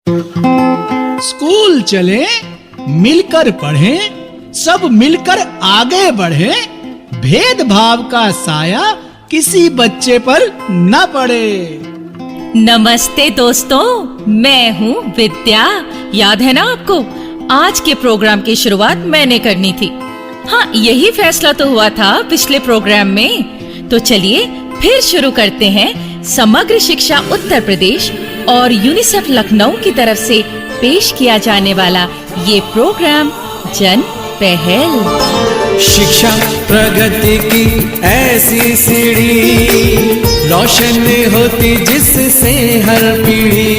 School चले, मिलकर पढ़ें, सब मिलकर आगे बढ़ें, भेदभाव का साया किसी बच्चे पर न पड़े। नमस्ते दोस्तों, मैं हूँ विद्या। याद है ना आपको, आज के प्रोग्राम की शुरुआत मैंने करनी थी। हाँ, यही फैसला तो हुआ था पिछले प्रोग्राम में। तो चलिए फिर शुरू करते हैं समग्र शिक्षा उत्तर प्रदेश और यूनिसेफ लखनऊ की तरफ से पेश किया जाने वाला ये प्रोग्राम जन पहल। शिक्षा प्रगति की ऐसी सीढ़ी, रोशन होती जिससे हर पीढ़ी।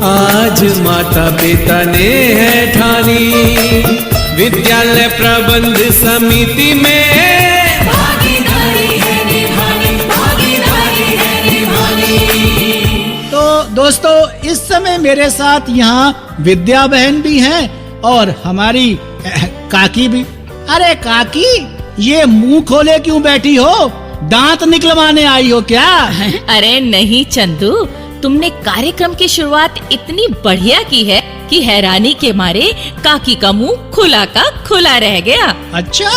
आज माता पिता ने है ठानी, विद्यालय प्रबंध समिति में भागीदारी है निभानी, भागीदारी है निभानी। तो दोस्तों, इस समय मेरे साथ यहाँ विद्या बहन भी हैं और हमारी काकी भी। अरे काकी, ये मुंह खोले क्यों बैठी हो? दांत निकलवाने आई हो क्या? अरे नहीं चंदू, तुमने कार्यक्रम की शुरुआत इतनी बढ़िया की है कि हैरानी के मारे काकी का मुंह खुला का खुला रह गया। अच्छा,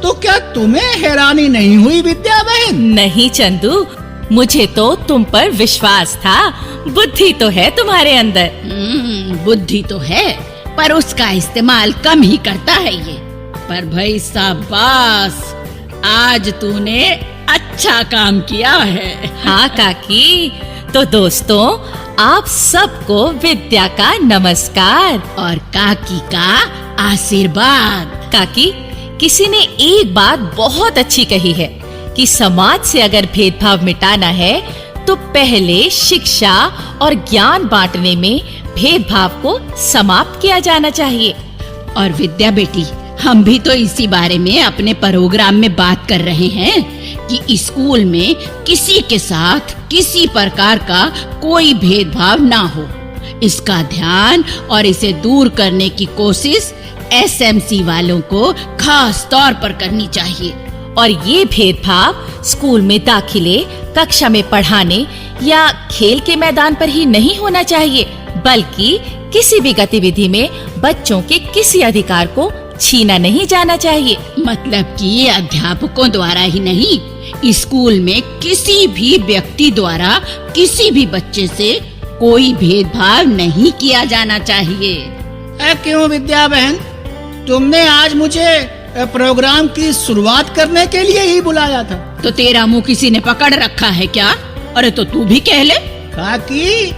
तो क्या तुम्हें हैरानी नहीं हुई विद्या बहन? नहीं चंदू, मुझे तो तुम पर विश्वास था। बुद्धि तो है तुम्हारे अंदर। बुद्धि तो है, पर उसका इस्तेमाल कम ही करता है ये। पर भाई शाबाश, आज तूने अच्छा काम किया है। हाँ काकी। तो दोस्तों, आप सबको विद्या का नमस्कार और काकी का आशीर्वाद। काकी, किसी ने एक बात बहुत अच्छी कही है कि समाज से अगर भेदभाव मिटाना है तो पहले शिक्षा और ज्ञान बांटने में भेदभाव को समाप्त किया जाना चाहिए। और विद्या बेटी, हम भी तो इसी बारे में अपने प्रोग्राम में बात कर रहे हैं कि स्कूल में किसी के साथ किसी प्रकार का कोई भेदभाव ना हो। इसका ध्यान और इसे दूर करने की कोशिश एसएमसी वालों को खास तौर पर करनी चाहिए। और ये भेदभाव स्कूल में दाखिले, कक्षा में पढ़ाने या खेल के मैदान पर ही नहीं होना चाहिए, बल्कि किसी भी गतिविधि में बच्चों के किसी अधिकार को छीना नहीं जाना चाहिए। मतलब कि अध्यापकों द्वारा ही नहीं, स्कूल में किसी भी व्यक्ति द्वारा किसी भी बच्चे से कोई भेदभाव नहीं किया जाना चाहिए। क्यों विद्या बहन, तुमने आज मुझे प्रोग्राम की शुरुआत करने के लिए ही बुलाया था? तो तेरा मुंह किसी ने पकड़ रखा है क्या? अरे तो तू भी कह ले। काकी,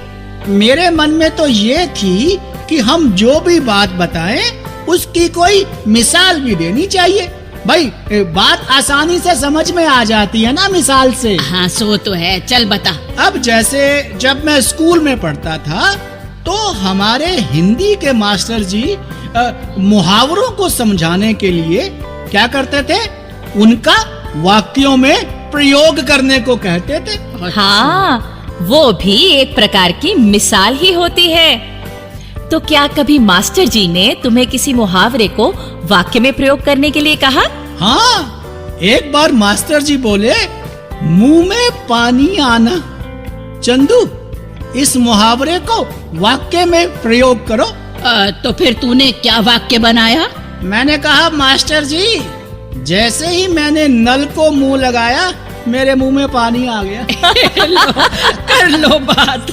मेरे मन में तो ये थी कि हम जो भी बात बताएं उसकी कोई मिसाल भी देनी चाहिए। भाई, बात आसानी से समझ में आ जाती है ना मिसाल से। हाँ, सो तो है, चल बता। अब जैसे जब मैं स्कूल में पढ़ता था तो हमारे हिंदी के मास्टर जी मुहावरों को समझाने के लिए क्या करते थे? उनका वाक्यों में प्रयोग करने को कहते थे। हाँ, वो भी एक प्रकार की मिसाल ही होती है। तो क्या कभी मास्टर जी ने तुम्हें किसी मुहावरे को वाक्य में प्रयोग करने के लिए कहा? हाँ, एक बार मास्टर जी बोले, मुंह में पानी आना। चंदू, इस मुहावरे को वाक्य में प्रयोग करो। तो फिर तूने क्या वाक्य बनाया? मैंने कहा, मास्टर जी, जैसे ही मैंने नल को मुंह लगाया मेरे मुंह में पानी आ गया। कर लो बात।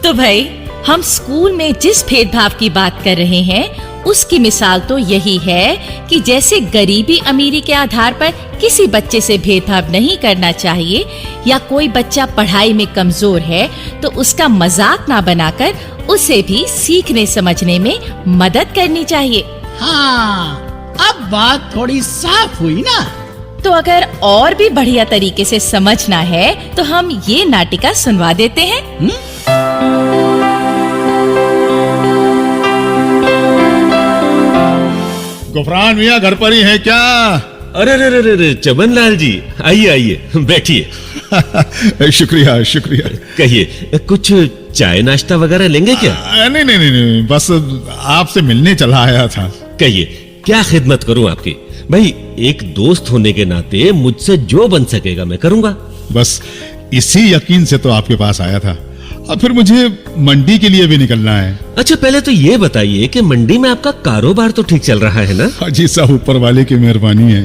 तो भाई, हम स्कूल में जिस भेदभाव की बात कर रहे हैं उसकी मिसाल तो यही है कि जैसे गरीबी अमीरी के आधार पर किसी बच्चे से भेदभाव नहीं करना चाहिए, या कोई बच्चा पढ़ाई में कमजोर है तो उसका मजाक ना बनाकर उसे भी सीखने समझने में मदद करनी चाहिए। हाँ, अब बात थोड़ी साफ हुई ना? तो अगर और भी बढ़िया तरीके से समझना है तो हम ये नाटिका सुनवा देते हैं। गुफरान मियाँ घर पर ही है क्या? अरे रे रे रे, चमन लाल जी, आइए आइए, बैठिए। शुक्रिया शुक्रिया। कहिए, कुछ चाय नाश्ता वगैरह लेंगे क्या? नहीं नहीं नहीं, बस आपसे मिलने चला आया था। कहिए, क्या खिदमत करूं आपकी? भाई, एक दोस्त होने के नाते मुझसे जो बन सकेगा मैं करूंगा। बस इसी यकीन से तो आपके पास आया था। और फिर मुझे मंडी के लिए भी निकलना है। अच्छा, पहले तो ये बताइए कि मंडी में आपका कारोबार तो ठीक चल रहा है ना? हाँ जी, सब ऊपर वाले की मेहरबानी है।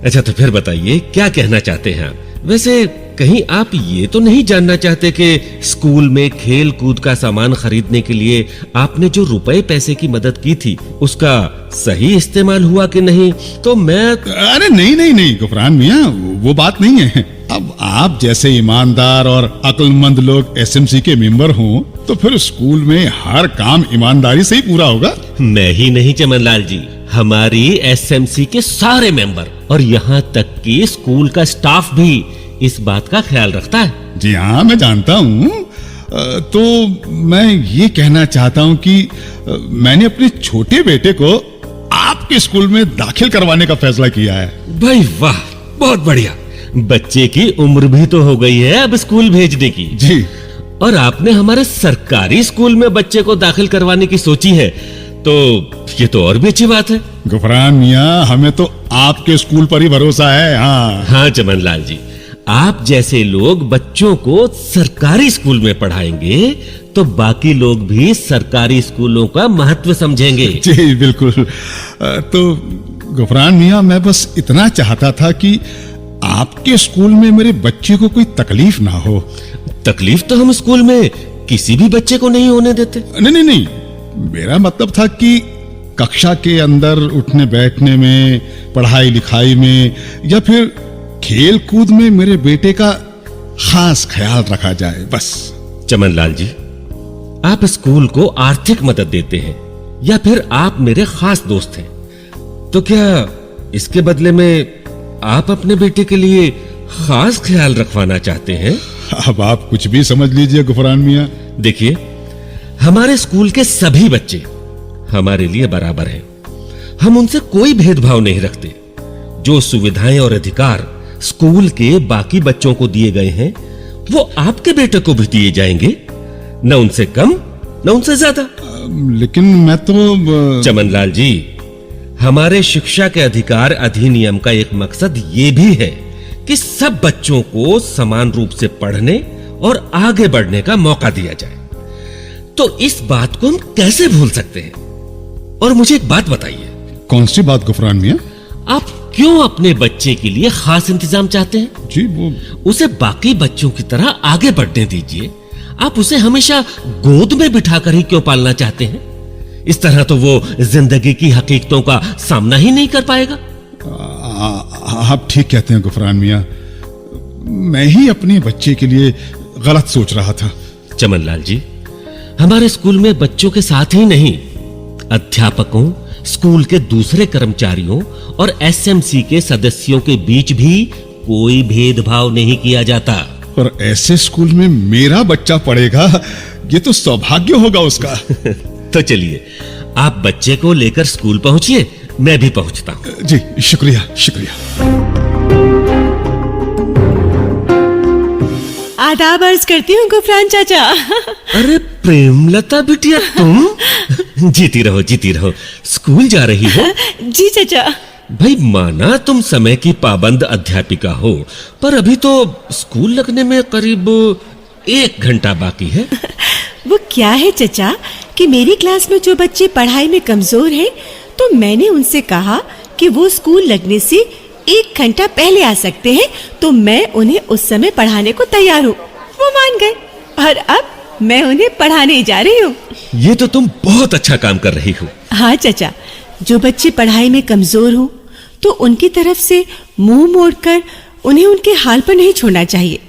अच्छा, तो फिर बताइए क्या कहना चाहते हैं आप? वैसे कहीं आप ये तो नहीं जानना चाहते कि स्कूल में खेल कूद का सामान खरीदने के लिए आपने जो रुपए पैसे की मदद की थी उसका सही इस्तेमाल हुआ कि नहीं? तो मैं अरे नहीं गुफरान मियाँ, वो बात नहीं है। अब आप जैसे ईमानदार और अक्लमंद लोग एसएमसी के मेंबर हों तो फिर स्कूल में हर काम ईमानदारी से ही पूरा होगा। मैं ही नहीं चमनलाल जी, हमारी एसएमसी के सारे मेंबर और यहाँ तक कि स्कूल का स्टाफ भी इस बात का ख्याल रखता है। जी हाँ, मैं जानता हूँ। तो मैं ये कहना चाहता हूँ कि मैंने अपने छोटे बेटे को आपके स्कूल में दाखिल करवाने का फैसला किया है। भाई वाह, बहुत बढ़िया। बच्चे की उम्र भी तो हो गई है अब स्कूल भेजने की। जी। और आपने हमारे सरकारी स्कूल में बच्चे को दाखिल करवाने की सोची है, तो ये तो और भी अच्छी बात है। गुफरान मियाँ, हमें तो आपके स्कूल पर ही भरोसा है। हाँ चमनलाल जी, आप जैसे लोग बच्चों को सरकारी स्कूल में पढ़ाएंगे तो बाकी लोग भी सरकारी स्कूलों का महत्व समझेंगे। जी बिल्कुल। तो गुफरान मियाँ, मैं बस इतना चाहता था कि आपके स्कूल में मेरे बच्चे को कोई तकलीफ ना हो। तकलीफ तो हम स्कूल में किसी भी बच्चे को नहीं होने देते। नहीं, मेरा मतलब था कि कक्षा के अंदर उठने बैठने में, पढ़ाई लिखाई में या फिर खेल कूद में मेरे बेटे का खास ख्याल रखा जाए, बस। चमनलाल जी, आप स्कूल को आर्थिक मदद देते हैं या फिर आप मेरे खास दोस्त हैं, तो क्या इसके बदले में आप अपने बेटे के लिए खास ख्याल रखवाना चाहते हैं? अब आप कुछ भी समझ लीजिए गुफरान मियाँ। देखिए, हमारे स्कूल के सभी बच्चे हमारे लिए बराबर हैं। हम उनसे कोई भेदभाव नहीं रखते। जो सुविधाएं और अधिकार स्कूल के बाकी बच्चों को दिए गए हैं वो आपके बेटे को भी दिए जाएंगे, न उनसे कम न उनसे ज्यादा। लेकिन मैं तो चमनलाल जी, हमारे शिक्षा के अधिकार अधिनियम का एक मकसद ये भी है कि सब बच्चों को समान रूप से पढ़ने और आगे बढ़ने का मौका दिया जाए। तो इस बात को हम कैसे भूल सकते हैं? और मुझे एक बात बताइए। कौन सी बात गुफरान मियाँ? आप क्यों अपने बच्चे के लिए खास इंतजाम चाहते हैं? जी, वो उसे बाकी बच्चों की तरह आगे बढ़ने दीजिए। आप उसे हमेशा गोद में बिठाकर ही क्यों पालना चाहते हैं? इस तरह तो वो जिंदगी की हकीकतों का सामना ही नहीं कर पाएगा। आप ठीक कहते हैं गुफरान मियाँ। मैं ही अपने बच्चे के लिए गलत सोच रहा था। चमनलाल जी, हमारे स्कूल में बच्चों के साथ ही नहीं, अध्यापकों, स्कूल के दूसरे कर्मचारियों और एसएमसी के सदस्यों के बीच भी कोई भेदभाव नहीं किया जाता। और ऐसे स्कूल में मेरा बच्चा पढ़ेगा, ये तो सौभाग्य होगा उसका। तो चलिए, आप बच्चे को लेकर स्कूल पहुंचिए, मैं भी पहुंचता हूं। जी, शुक्रिया शुक्रिया। आदाब अर्ज करती हूँ गुफरान चाचा। अरे प्रेमलता बिटिया, तुम जीती रहो जीती रहो। स्कूल जा रही हो? जी चाचा। भाई, माना तुम समय की पाबंद अध्यापिका हो, पर अभी तो स्कूल लगने में करीब 1 घंटा बाकी है। वो क्या है चचा कि मेरी क्लास में जो बच्चे पढ़ाई में कमजोर हैं, तो मैंने उनसे कहा कि वो स्कूल लगने से 1 घंटा पहले आ सकते हैं, तो मैं उन्हें उस समय पढ़ाने को तैयार हूँ। वो मान गए और अब मैं उन्हें पढ़ाने जा रही हूँ। ये तो तुम बहुत अच्छा काम कर रही हो। हाँ चचा, जो बच्चे पढ़ाई में कमजोर हो तो उनकी तरफ से मुंह मोड़कर उन्हें उनके हाल पर नहीं छोड़ना चाहिए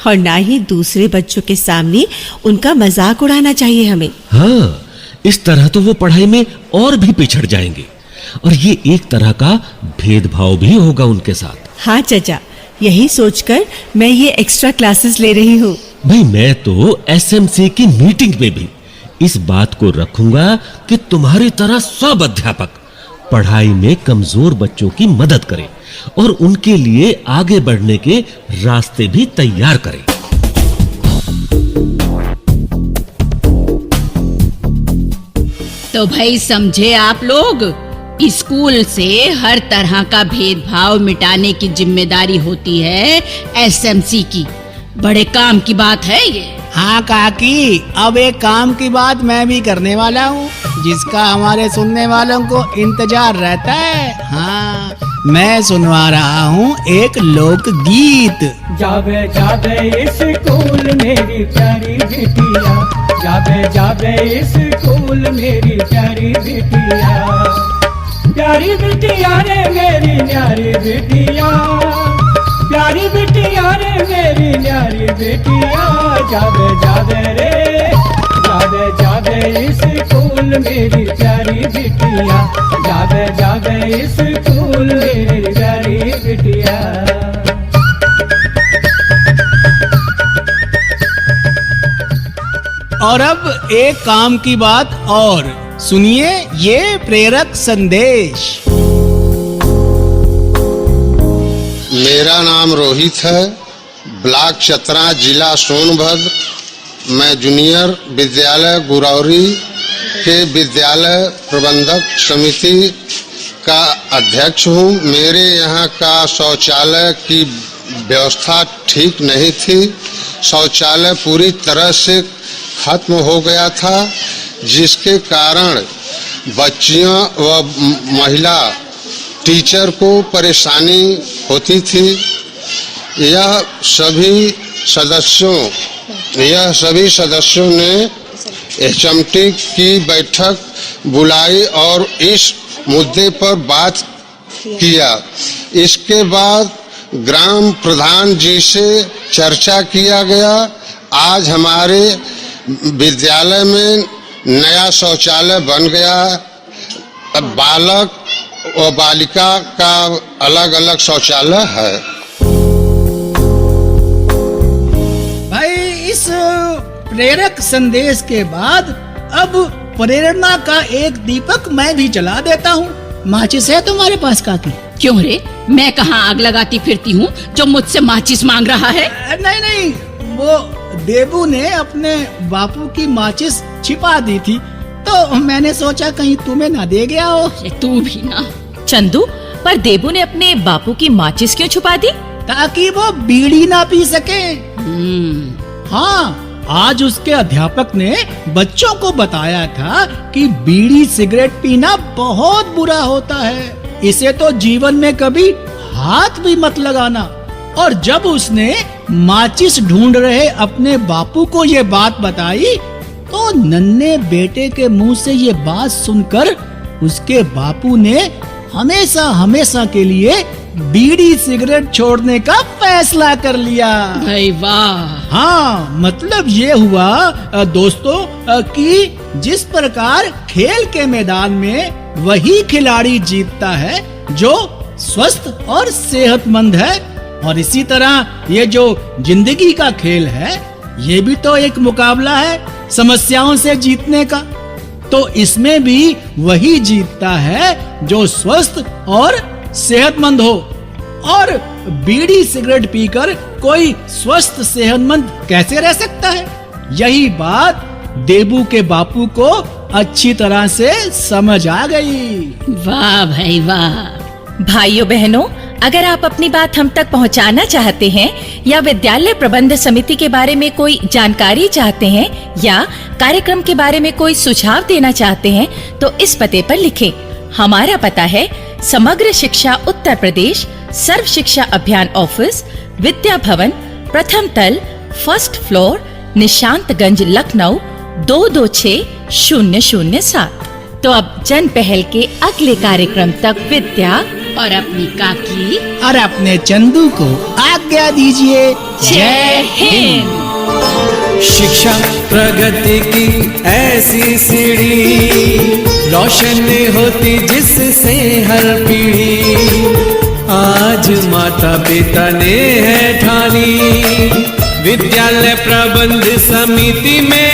और ना ही दूसरे बच्चों के सामने उनका मजाक उड़ाना चाहिए हमें। हाँ, इस तरह तो वो पढ़ाई में और भी पिछड़ जाएंगे और ये एक तरह का भेदभाव भी होगा उनके साथ। हाँ चचा, यही सोचकर मैं ये एक्स्ट्रा क्लासेस ले रही हूँ। भाई, मैं तो एसएमसी की मीटिंग में भी इस बात को रखूंगा कि तुम्हारी तरह सब अध्यापक पढ़ाई में कमजोर बच्चों की मदद करें और उनके लिए आगे बढ़ने के रास्ते भी तैयार करें। तो भाई समझे आप लोग, स्कूल से हर तरह का भेदभाव मिटाने की जिम्मेदारी होती है एसएमसी की। बड़े काम की बात है ये। हाँ काकी, अब एक काम की बात मैं भी करने वाला हूँ, जिसका हमारे सुनने वालों को इंतजार रहता है। हाँ, मैं सुनवा रहा हूँ एक लोकगीत। जावे जावे स्कूल मेरी प्यारी बिटिया, जावे जावे स्कूल मेरी प्यारी बिटिया, प्यारी बिटिया रे मेरी न्यारी बिटिया, प्यारी बिटिया रे मेरी न्यारी बिटिया, जावे जावे रे, जावे जावे स्कूल मेरी प्यारी बिटिया, जावे जावे स्कूल मेरी प्यारी बिटिया। और अब एक काम की बात और सुनिए ये प्रेरक संदेश। मेरा नाम रोहित है, ब्लॉक चतरा, जिला सोनभद्र। मैं जूनियर विद्यालय गुरौरी के विद्यालय प्रबंधक समिति का अध्यक्ष हूँ। मेरे यहाँ का शौचालय की व्यवस्था ठीक नहीं थी। शौचालय पूरी तरह से खत्म हो गया था, जिसके कारण बच्चियों व महिला टीचर को परेशानी होती थी। यह सभी सदस्यों ने HMT की बैठक बुलाई और इस मुद्दे पर बात किया। इसके बाद ग्राम प्रधान जी से चर्चा किया गया। आज हमारे विद्यालय में नया शौचालय बन गया। अब बालक और बालिका का अलग अलग शौचालय है। भाई, इस प्रेरक संदेश के बाद अब प्रेरणा का एक दीपक मैं भी जला देता हूँ। माचिस है तुम्हारे पास काकी? क्यों रे, मैं कहाँ आग लगाती फिरती हूँ जो मुझसे माचिस मांग रहा है? नहीं नहीं, वो देबू ने अपने बापू की माचिस छिपा दी थी, तो मैंने सोचा कहीं तुम्हें ना दे गया हो। तू भी ना। चंदू, पर देबू ने अपने बापू की माचिस क्यों छुपा दी? ताकि वो बीड़ी ना पी सके। हाँ, आज उसके अध्यापक ने बच्चों को बताया था कि बीड़ी सिगरेट पीना बहुत बुरा होता है, इसे तो जीवन में कभी हाथ भी मत लगाना। और जब उसने माचिस ढूंढ रहे अपने बापू को ये बात बताई, तो नन्हे बेटे के मुंह से ये बात सुनकर उसके बापू ने हमेशा हमेशा के लिए बीड़ी सिगरेट छोड़ने का फैसला कर लिया। भाई वाह। हाँ, मतलब ये हुआ दोस्तों कि जिस प्रकार खेल के मैदान में वही खिलाड़ी जीतता है जो स्वस्थ और सेहतमंद है, और इसी तरह ये जो जिंदगी का खेल है, ये भी तो एक मुकाबला है समस्याओं से जीतने का। तो इसमें भी वही जीतता है जो स्वस्थ और सेहतमंद हो। और बीड़ी सिगरेट पीकर कोई स्वस्थ सेहतमंद कैसे रह सकता है? यही बात देबू के बापू को अच्छी तरह से समझ आ गई। वाह भाई वाह। भाइयों बहनों, अगर आप अपनी बात हम तक पहुंचाना चाहते हैं या विद्यालय प्रबंध समिति के बारे में कोई जानकारी चाहते हैं या कार्यक्रम के बारे में कोई सुझाव देना चाहते हैं, तो इस पते पर लिखें। हमारा पता है समग्र शिक्षा उत्तर प्रदेश, सर्व शिक्षा अभियान ऑफिस, विद्या भवन, प्रथम तल, फर्स्ट फ्लोर, निशांतगंज, लखनऊ 226007। तो अब जन पहल के अगले कार्यक्रम तक विद्या और अपनी काकी और अपने चंदू को आज्ञा दीजिए। जय हिंद। शिक्षा प्रगति की ऐसी सीढ़ी, रोशन होती जिससे हर पीढ़ी। आज माता पिता ने है ठानी, विद्यालय प्रबंध समिति में